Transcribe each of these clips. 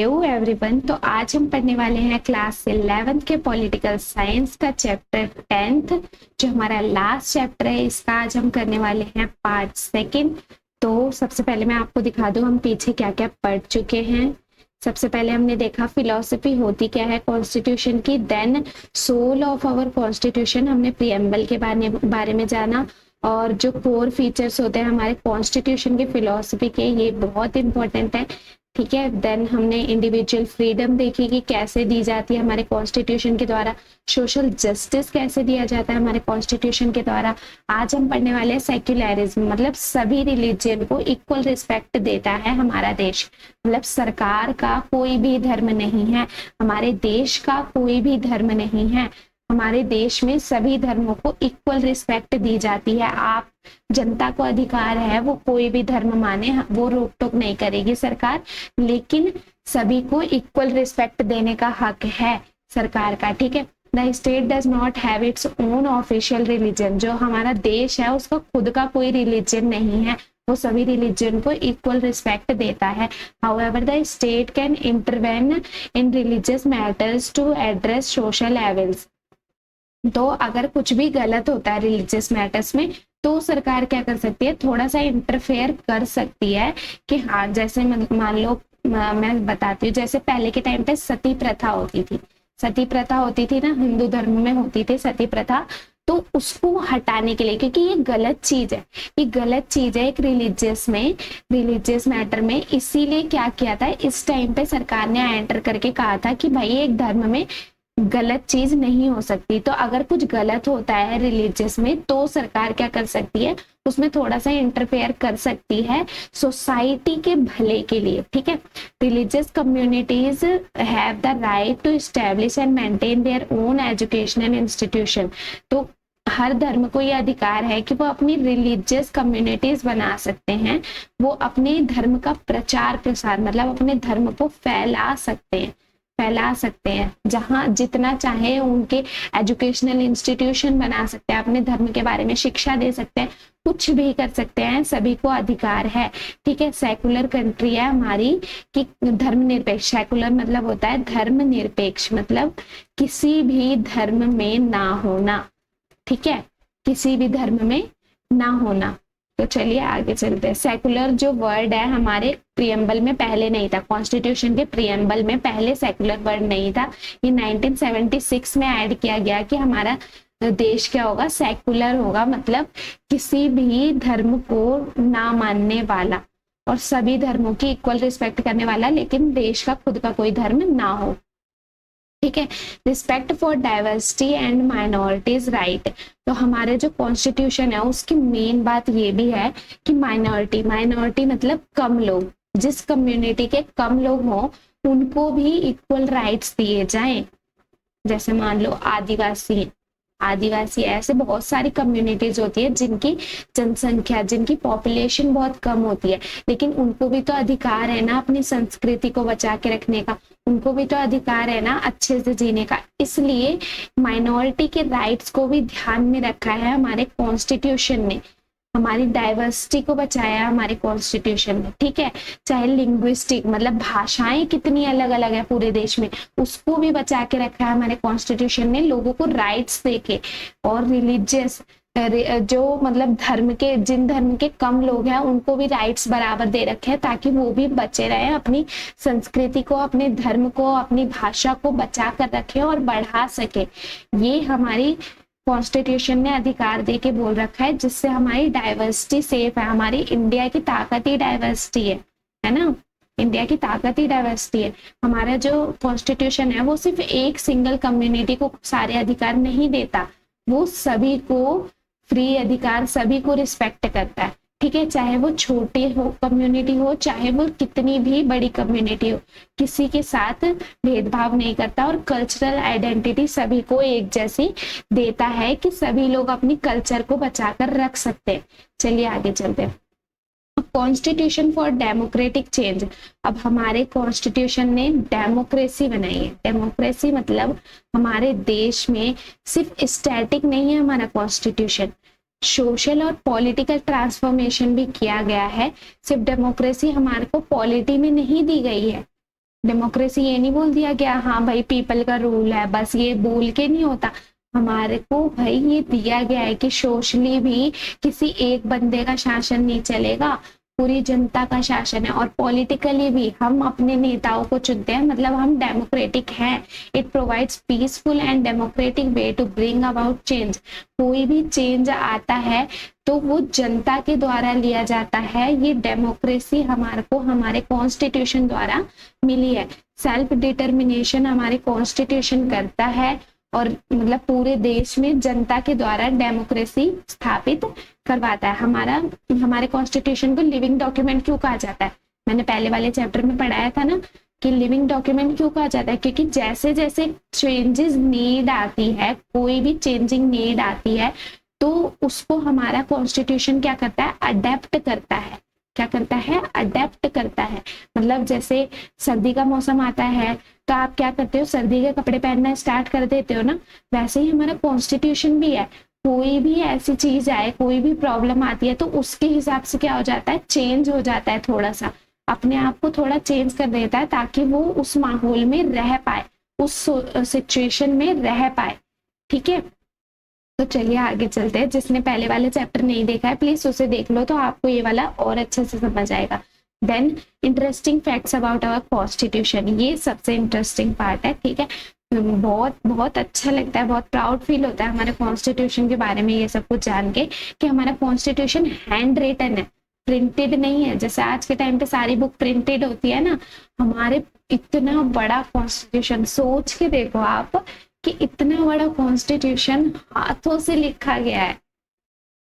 Hello everyone. तो आज हम पढ़ने वाले हैं क्लास 11th के पॉलिटिकल साइंस का चैप्टर 10th, जो हमारा लास्ट चैप्टर है। इसका आज हम करने वाले हैं पार्ट सेकंड। तो सबसे पहले मैं आपको दिखा दूं हम पीछे क्या क्या पढ़ चुके हैं। सबसे पहले हमने देखा फिलॉसफी होती क्या है कॉन्स्टिट्यूशन की, then soul of our constitution, हमने प्रीएम्बल के बारे में जाना, और जो कोर फीचर्स होते हैं हमारे कॉन्स्टिट्यूशन के फिलॉसफी के, ये बहुत इंपॉर्टेंट है। ठीक है, देन हमने इंडिविजुअल फ्रीडम देखी कि कैसे दी जाती है हमारे कॉन्स्टिट्यूशन के द्वारा, सोशल जस्टिस कैसे दिया जाता है हमारे कॉन्स्टिट्यूशन के द्वारा। आज हम पढ़ने वाले हैं सेक्युलरिज्म, मतलब सभी रिलीजन को इक्वल रिस्पेक्ट देता है हमारा देश। मतलब सरकार का कोई भी धर्म नहीं है, हमारे देश का कोई भी धर्म नहीं है, हमारे देश में सभी धर्मों को इक्वल रिस्पेक्ट दी जाती है। आप जनता को अधिकार है वो कोई भी धर्म माने, वो रोक टोक नहीं करेगी सरकार, लेकिन सभी को इक्वल रिस्पेक्ट देने का हक है सरकार का। ठीक है, the state does not have its own official religion, जो हमारा देश है उसका खुद का कोई रिलीजन नहीं है, वो सभी रिलीजन को इक्वल रिस्पेक्ट देता है। However the state can intervene in religious matters to address social evils. तो अगर कुछ भी गलत होता है रिलीजियस मैटर्स में, तो सरकार क्या कर सकती है, थोड़ा सा इंटरफेयर कर सकती है कि हाँ, जैसे मान लो मैं बताती हूँ, जैसे पहले के टाइम पे सती प्रथा होती थी, सती प्रथा होती थी ना, हिंदू धर्म में होती थी सती प्रथा। तो उसको हटाने के लिए, क्योंकि ये गलत चीज है, ये गलत चीज है एक रिलीजियस मैटर में, इसीलिए क्या किया था इस टाइम पे सरकार ने एंटर करके कहा था कि भाई एक धर्म में गलत चीज नहीं हो सकती। तो अगर कुछ गलत होता है रिलीजियस में, तो सरकार क्या कर सकती है, उसमें थोड़ा सा इंटरफेयर कर सकती है सोसाइटी के भले के लिए। ठीक है, religious communities have the right to establish and maintain their own educational institution. तो हर धर्म को ये अधिकार है कि वो अपनी रिलीजियस कम्युनिटीज बना सकते हैं, वो अपने धर्म का प्रचार प्रसार, मतलब अपने धर्म को फैला सकते हैं जहां जितना चाहे, उनके एजुकेशनल इंस्टीट्यूशन बना सकते हैं, अपने धर्म के बारे में शिक्षा दे सकते हैं, कुछ भी कर सकते हैं, सभी को अधिकार है। ठीक है, सेकुलर कंट्री है हमारी कि धर्मनिरपेक्ष, सेकुलर मतलब होता है धर्मनिरपेक्ष, मतलब किसी भी धर्म में ना होना। ठीक है, किसी भी धर्म में ना होना। तो चलिए आगे चलते हैं। सेकुलर जो वर्ड है हमारे प्रीएम्बल में पहले नहीं था, कॉन्स्टिट्यूशन के प्रीएम्बल में पहले सेकुलर वर्ड नहीं था, ये 1976 में ऐड किया गया कि हमारा देश क्या होगा, सेकुलर होगा, मतलब किसी भी धर्म को ना मानने वाला और सभी धर्मों की इक्वल रिस्पेक्ट करने वाला, लेकिन देश का खुद का कोई धर्म ना हो। ठीक है, respect for diversity and minorities right. तो हमारे जो कॉन्स्टिट्यूशन है उसकी मेन बात ये भी है कि माइनॉरिटी मतलब कम लोग, जिस कम्युनिटी के कम लोग हों उनको भी इक्वल राइट्स दिए जाएं। जैसे मान लो आदिवासी ऐसे बहुत सारी कम्युनिटीज होती है जिनकी जनसंख्या, जिनकी पॉपुलेशन बहुत कम होती है, लेकिन उनको भी तो अधिकार है ना अपनी संस्कृति को बचा के रखने का, उनको भी तो अधिकार है ना अच्छे से जीने का। इसलिए माइनॉरिटी के राइट्स को भी ध्यान में रखा है हमारे कॉन्स्टिट्यूशन ने, हमारी डाइवर्सिटी को बचाया हमारे कॉन्स्टिट्यूशन में। ठीक है, चाहे लिंग्विस्टिक मतलब भाषाएं कितनी अलग अलग है पूरे देश में, उसको भी बचा के रखा है हमारे कॉन्स्टिट्यूशन ने, लोगों को राइट्स देके। और रिलीजियस जो मतलब जिन धर्म के कम लोग हैं उनको भी राइट्स बराबर दे रखे हैं, ताकि वो भी बचे रहे, अपनी संस्कृति को, अपने धर्म को, अपनी भाषा को बचा कर रखे और बढ़ा सके। ये हमारी कॉन्स्टिट्यूशन ने अधिकार दे के बोल रखा है, जिससे हमारी डाइवर्सिटी सेफ है। हमारी इंडिया की ताकत ही डाइवर्सिटी है ना, इंडिया की ताकत ही डाइवर्सिटी है। हमारा जो कॉन्स्टिट्यूशन है वो सिर्फ एक सिंगल कम्युनिटी को सारे अधिकार नहीं देता, वो सभी को फ्री अधिकार, सभी को रिस्पेक्ट करता है। ठीक है, चाहे वो छोटे हो कम्युनिटी हो, चाहे वो कितनी भी बड़ी कम्युनिटी हो, किसी के साथ भेदभाव नहीं करता, और कल्चरल आइडेंटिटी सभी को एक जैसी देता है कि सभी लोग अपनी कल्चर को बचाकर रख सकते हैं। चलिए आगे चलते हैं। Constitution for democratic change. अब हमारे कॉन्स्टिट्यूशन ने डेमोक्रेसी बनाई है। डेमोक्रेसी मतलब हमारे देश में सिर्फ स्टैटिक नहीं है हमारा कॉन्स्टिट्यूशन, सोशल और पॉलिटिकल ट्रांसफॉर्मेशन भी किया गया है। सिर्फ डेमोक्रेसी हमारे को पॉलिटी में नहीं दी गई है, डेमोक्रेसी ये नहीं बोल दिया गया हाँ भाई पीपल का रूल है, बस ये बोल के नहीं होता। हमारे को भाई ये दिया गया है कि सोशली भी किसी एक बंदे का शासन नहीं चलेगा, पूरी जनता का शासन है। और पॉलिटिकली भी हम अपने नेताओं को चुनते हैं, मतलब हम डेमोक्रेटिक हैं। It provides peaceful and democratic way to bring about change. कोई भी चेंज आता है तो वो जनता के द्वारा लिया जाता है। ये डेमोक्रेसी हमारे को हमारे कॉन्स्टिट्यूशन द्वारा मिली है। सेल्फ डिटर्मिनेशन हमारे कॉन्स्टिट्यूशन करता है, और मतलब पूरे देश में जनता के द्वारा डेमोक्रेसी स्थापित करवाता है। हमारे कॉन्स्टिट्यूशन को लिविंग डॉक्यूमेंट क्यों कहा जाता है? मैंने पहले वाले चैप्टर में पढ़ाया था ना कि लिविंग डॉक्यूमेंट क्यों कहा जाता है, क्योंकि जैसे जैसे चेंजेस नीड आती है, कोई भी चेंजिंग नीड आती है, तो उसको हमारा कॉन्स्टिट्यूशन क्या करता है? अडेप्ट करता है। क्या करता है? अडेप्ट करता है। मतलब जैसे सर्दी का मौसम आता है तो आप क्या करते हो? सर्दी के कपड़े पहनना स्टार्ट कर देते हो ना। वैसे ही हमारा कॉन्स्टिट्यूशन भी है। कोई भी ऐसी चीज आए, कोई भी प्रॉब्लम आती है तो उसके हिसाब से क्या हो जाता है? चेंज हो जाता है, थोड़ा सा अपने आप को थोड़ा चेंज कर देता है, ताकि वो उस माहौल में रह पाए, उस सिचुएशन में रह पाए। ठीक है, तो चलिए आगे चलते हैं। जिसने पहले वाले चैप्टर नहीं देखा है प्लीज उसे देख लो, तो आपको ये वाला और अच्छे से समझ आएगा। Then interesting facts about our constitution, ये सबसे इंटरेस्टिंग पार्ट है। ठीक है, बहुत बहुत अच्छा लगता है, बहुत प्राउड फील होता है हमारे कॉन्स्टिट्यूशन के बारे में ये सब कुछ जान के, कि हमारा कॉन्स्टिट्यूशन हैंड रिटन है, प्रिंटेड नहीं है। जैसे आज के टाइम पे सारी बुक प्रिंटेड होती है ना, हमारे इतना बड़ा कॉन्स्टिट्यूशन, सोच के देखो आप कि इतना बड़ा कॉन्स्टिट्यूशन हाथों से लिखा गया है,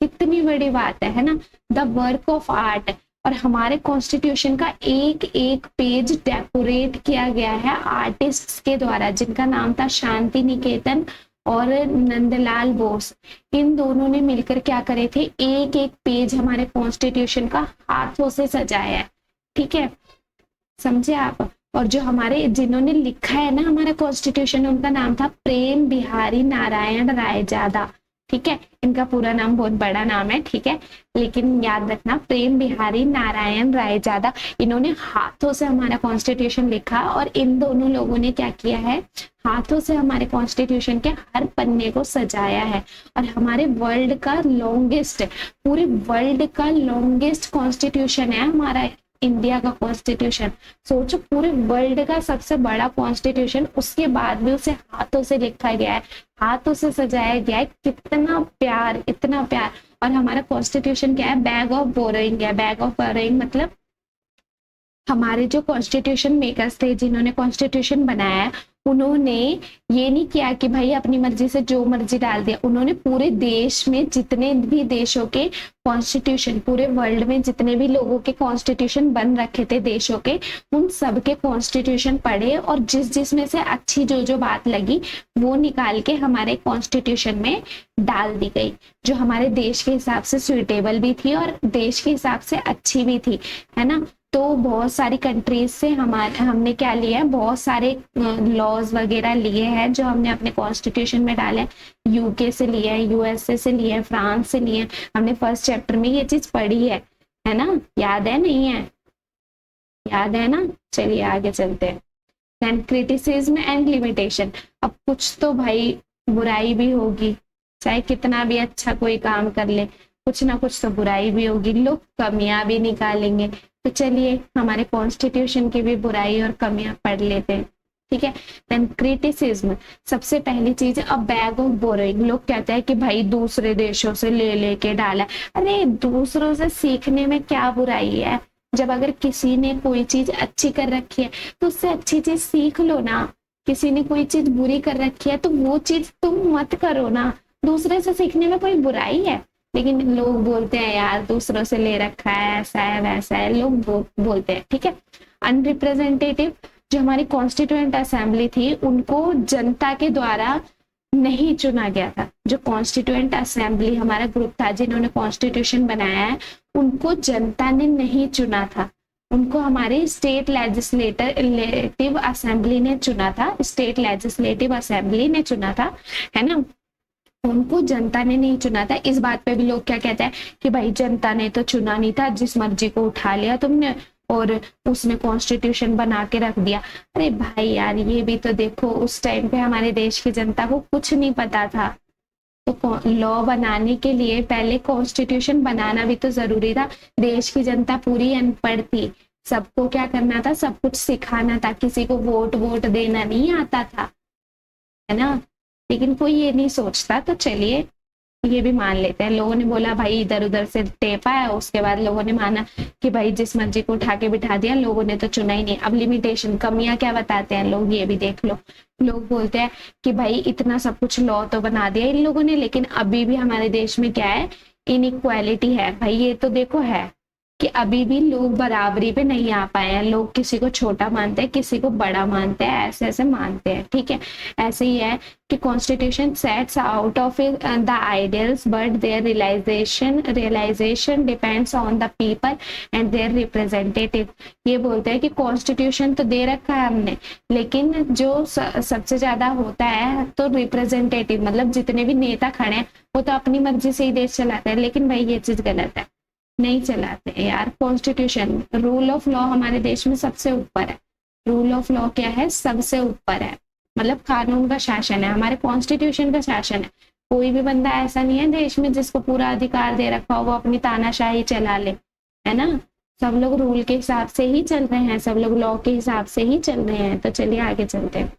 कितनी बड़ी बात है ना। द वर्क ऑफ आर्ट, और हमारे कॉन्स्टिट्यूशन का एक एक पेज डेकोरेट किया गया है आर्टिस्ट्स के द्वारा, जिनका नाम था शांति निकेतन और नंदलाल बोस। इन दोनों ने मिलकर क्या करे थे? एक एक पेज हमारे कॉन्स्टिट्यूशन का हाथों से सजाया है। ठीक है, समझे आप? और जो हमारे जिन्होंने लिखा है ना हमारा कॉन्स्टिट्यूशन, उनका नाम था प्रेम बिहारी नारायण रायजादा। ठीक है, इनका पूरा नाम बहुत बड़ा नाम है, ठीक है, लेकिन याद रखना प्रेम बिहारी नारायण रायजादा। इन्होंने हाथों से हमारा कॉन्स्टिट्यूशन लिखा, और इन दोनों लोगों ने क्या किया है? हाथों से हमारे कॉन्स्टिट्यूशन के हर पन्ने को सजाया है। और हमारे वर्ल्ड का लॉन्गेस्ट, पूरे वर्ल्ड का लॉन्गेस्ट कॉन्स्टिट्यूशन है हमारा इंडिया का कॉन्स्टिट्यूशन। सोचो, पूरे वर्ल्ड का सबसे बड़ा कॉन्स्टिट्यूशन, उसके बाद भी उसे हाथों से लिखा गया है, हाथों से सजाया गया है। कितना प्यार, इतना प्यार। और हमारा कॉन्स्टिट्यूशन क्या है? बैग ऑफ बोरोइंग है। बैग ऑफ बोरोइंग मतलब हमारे जो कॉन्स्टिट्यूशन मेकर्स थे, जिन्होंने कॉन्स्टिट्यूशन बनाया है, उन्होंने ये नहीं किया कि भाई अपनी मर्जी से जो मर्जी डाल दिया। उन्होंने पूरे देश में जितने भी देशों के कॉन्स्टिट्यूशन, पूरे वर्ल्ड में जितने भी लोगों के कॉन्स्टिट्यूशन बन रखे थे देशों के, उन सबके कॉन्स्टिट्यूशन पढ़े, और जिस जिसमें से अच्छी जो जो बात लगी वो निकाल के हमारे कॉन्स्टिट्यूशन में डाल दी गई, जो हमारे देश के हिसाब से सुइटेबल भी थी और देश के हिसाब से अच्छी भी थी, है ना। तो बहुत सारी कंट्रीज से हमने क्या लिया है? बहुत सारे लॉज वगैरह लिए हैं जो हमने अपने कॉन्स्टिट्यूशन में डाले हैं। यूके से लिए हैं, यूएसए से लिए हैं, फ्रांस से लिए हैं। हमने फर्स्ट चैप्टर में ये चीज पढ़ी है ना? याद है? नहीं है? याद है ना? चलिए आगे चलते हैं। Then criticism and limitation. अब कुछ तो भाई बुराई भी होगी, चाहे कितना भी अच्छा कोई काम कर ले, कुछ ना कुछ तो बुराई भी होगी, लोग कमियां भी निकालेंगे। तो चलिए हमारे कॉन्स्टिट्यूशन की भी बुराई और कमियां पढ़ लेते हैं। ठीक है, देन क्रिटिसिज्म। सबसे पहली चीज, अ बैग ऑफ बोरोइंग। लोग कहते हैं कि भाई दूसरे देशों से ले लेके डाला। अरे दूसरों से सीखने में क्या बुराई है? जब अगर किसी ने कोई चीज अच्छी कर रखी है तो उससे अच्छी चीज सीख लो ना। किसी ने कोई चीज बुरी कर रखी है तो वो चीज तुम मत करो ना। दूसरे से सीखने में कोई बुराई है? लेकिन लोग बोलते हैं यार दूसरों से ले रखा है, ऐसा है वैसा है, लोग बोलते हैं। ठीक है, अनरिप्रेजेंटेटिव। जो हमारी कॉन्स्टिट्यूएंट असेंबली थी, उनको जनता के द्वारा नहीं चुना गया था। जो कॉन्स्टिट्यूएंट असेंबली हमारा ग्रुप था जिन्होंने कॉन्स्टिट्यूशन बनाया है, उनको जनता ने नहीं चुना था, उनको हमारे स्टेट लेजिस्लेटिव असेंबली ने चुना था। स्टेट लेजिस्लेटिव असेंबली ने चुना था, है ना। उनको जनता ने नहीं चुना था। इस बात पे भी लोग क्या कहते हैं कि भाई जनता ने तो चुना नहीं था, जिस मर्जी को उठा लिया तुमने, और उसने कॉन्स्टिट्यूशन बना के रख दिया। अरे भाई यार, ये भी तो देखो, उस टाइम पे हमारे देश की जनता को कुछ नहीं पता था, तो लॉ बनाने के लिए पहले कॉन्स्टिट्यूशन बनाना भी तो जरूरी था। देश की जनता पूरी अनपढ़ थी, सबको क्या करना था, सब कुछ सिखाना था, किसी को वोट वोट देना नहीं आता था, है ना। लेकिन कोई ये नहीं सोचता, तो चलिए ये भी मान लेते हैं। लोगों ने बोला भाई इधर उधर से टेपा है, उसके बाद लोगों ने माना कि भाई जिस मर्जी को उठा के बिठा दिया, लोगों ने तो चुना ही नहीं। अब लिमिटेशन, कमियां क्या बताते हैं लोग, ये भी देख लो। लोग बोलते हैं कि भाई इतना सब कुछ लॉ तो बना दिया इन लोगों ने, लेकिन अभी भी हमारे देश में क्या है, इनइक्वालिटी है। भाई ये तो देखो है कि अभी भी लोग बराबरी पे नहीं आ पाए हैं, लोग किसी को छोटा मानते हैं, किसी को बड़ा मानते हैं, ऐसे ऐसे मानते हैं, ठीक है। ऐसे ही है कि constitution sets out of the ideals but their realisation depends on the people and their representative. ये बोलते हैं कि कॉन्स्टिट्यूशन तो दे रखा है हमने, लेकिन जो सबसे ज्यादा होता है तो रिप्रेजेंटेटिव, मतलब जितने भी नेता खड़े हैं वो तो अपनी मर्जी से ही देश चलाते हैं। लेकिन भाई ये चीज गलत है, नहीं चलाते यार। कॉन्स्टिट्यूशन, रूल ऑफ लॉ हमारे देश में सबसे ऊपर है। रूल ऑफ लॉ क्या है, सबसे ऊपर है, मतलब कानून का शासन है, हमारे कॉन्स्टिट्यूशन का शासन है। कोई भी बंदा ऐसा नहीं है देश में जिसको पूरा अधिकार दे रखा हो वो अपनी तानाशाही चला ले, है ना। सब लोग रूल के हिसाब से ही चल रहे हैं, सब लोग लॉ के हिसाब से ही चल रहे हैं। तो चलिए आगे चलते हैं।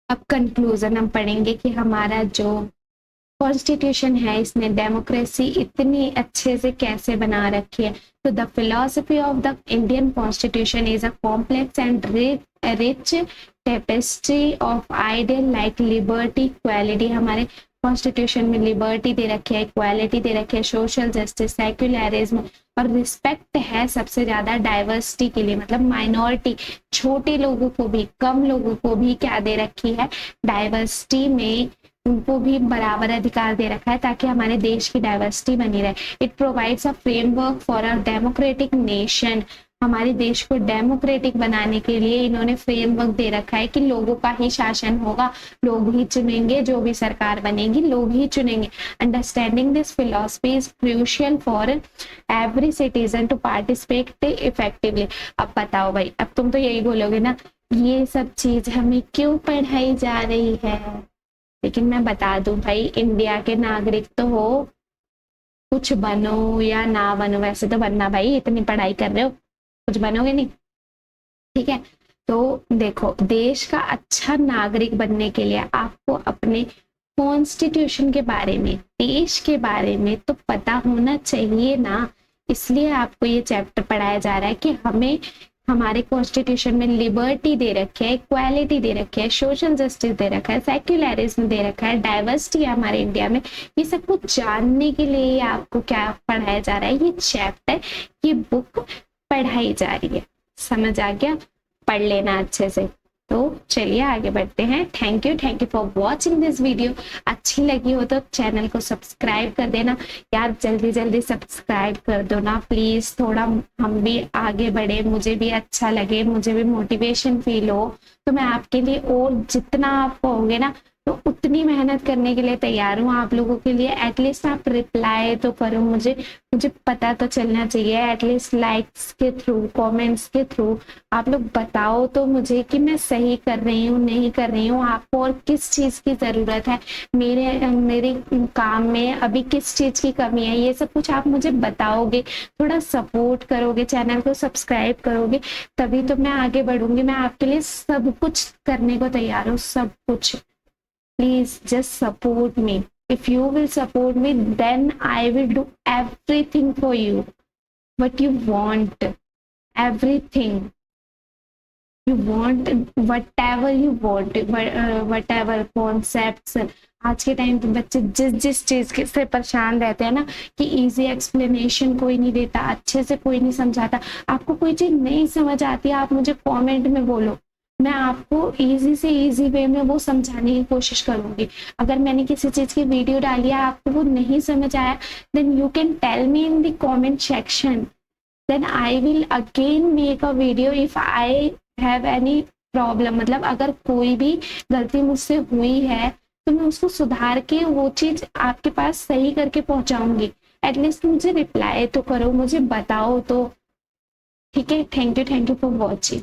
अब कंक्लूजन हम पढ़ेंगे कि हमारा जो कॉन्स्टिट्यूशन है इसने डेमोक्रेसी इतनी अच्छे से कैसे बना रखी है। तो the philosophy of the Indian constitution is a complex and rich tapestry of ideal like liberty, equality. हमारे कॉन्स्टिट्यूशन में लिबर्टी दे रखी है, इक्वालिटी दे रखी है, सोशल जस्टिस, सेक्युलरिज्म और रिस्पेक्ट है सबसे ज्यादा डाइवर्सिटी के लिए, मतलब माइनॉरिटी, छोटे लोगों को भी, कम लोगों को भी क्या दे रखी है, डाइवर्सिटी में उनको भी बराबर अधिकार दे रखा है ताकि हमारे देश की डाइवर्सिटी बनी रहे। It provides a framework for a democratic nation. हमारे देश को डेमोक्रेटिक बनाने के लिए इन्होंने फ्रेमवर्क दे रखा है कि लोगों का ही शासन होगा, लोग ही चुनेंगे, जो भी सरकार बनेगी लोग ही चुनेंगे। Understanding this philosophy is crucial for every citizen to participate effectively. अब बताओ भाई, अब तुम तो यही बोलोगे ना, ये सब चीज हमें क्यों पढ़ाई जा रही है। लेकिन मैं बता दूं भाई, इंडिया के नागरिक तो हो, कुछ बनो या ना बनो, वैसे तो बनना भाई, इतनी पढ़ाई कर रहे हो, कुछ बनोगे नहीं, ठीक है। तो देखो, देश का अच्छा नागरिक बनने के लिए आपको अपने कॉन्स्टिट्यूशन के बारे में, देश के बारे में तो पता होना चाहिए ना। इसलिए आपको ये चैप्टर पढ़ाया जा रहा है कि हमें हमारे कॉन्स्टिट्यूशन में लिबर्टी दे रखी है, इक्वालिटी दे रखी है, सोशल जस्टिस दे रखा है, सेक्युलरिज्म दे रखा है, डाइवर्सिटी है हमारे इंडिया में। ये सब कुछ जानने के लिए आपको क्या पढ़ाया जा रहा है, ये चैप्टर, ये बुक पढ़ाई जा रही है। समझ आ गया, पढ़ लेना अच्छे से। तो चलिए आगे बढ़ते हैं। Thank you for watching this video. अच्छी लगी हो तो चैनल को सब्सक्राइब कर देना यार, जल्दी जल्दी सब्सक्राइब कर दो ना प्लीज, थोड़ा हम भी आगे बढ़े, मुझे भी अच्छा लगे, मुझे भी मोटिवेशन फील हो। तो मैं आपके लिए और जितना आप कहोगे ना तो उतनी मेहनत करने के लिए तैयार हूँ आप लोगों के लिए। एटलीस्ट आप रिप्लाई तो करो, मुझे पता तो चलना चाहिए, एटलीस्ट लाइक्स के थ्रू, कमेंट्स के थ्रू आप लोग बताओ तो मुझे कि मैं सही कर रही हूँ, नहीं कर रही हूँ, आपको और किस चीज की जरूरत है, मेरे काम में अभी किस चीज की कमी है, ये सब कुछ आप मुझे बताओगे, थोड़ा सपोर्ट करोगे, चैनल को सब्सक्राइब करोगे, तभी तो मैं आगे बढ़ूंगी। मैं आपके लिए सब कुछ करने को तैयार हूँ, सब कुछ। Please just support me. If you will support me, then I will do everything for you. What you want, everything you want, whatever you want, whatever concepts. आज के टाइम पे बच्चे जिस चीज से परेशान रहते हैं ना कि इजी एक्सप्लेनेशन कोई नहीं देता, अच्छे से कोई नहीं समझाता, आपको कोई चीज नहीं समझ आती, आप मुझे कमेंट में बोलो, मैं आपको इजी से इजी वे में वो समझाने की कोशिश करूंगी। अगर मैंने किसी चीज की वीडियो डाली है, आपको वो नहीं समझ आया, then you can tell me in the comment section, then I will again make a video if I have any problem. मतलब अगर कोई भी गलती मुझसे हुई है तो मैं उसको सुधार के वो चीज आपके पास सही करके पहुंचाऊंगी। एटलीस्ट मुझे रिप्लाई तो करो, मुझे बताओ तो ठीक है, थैंक यू फॉर वॉचिंग।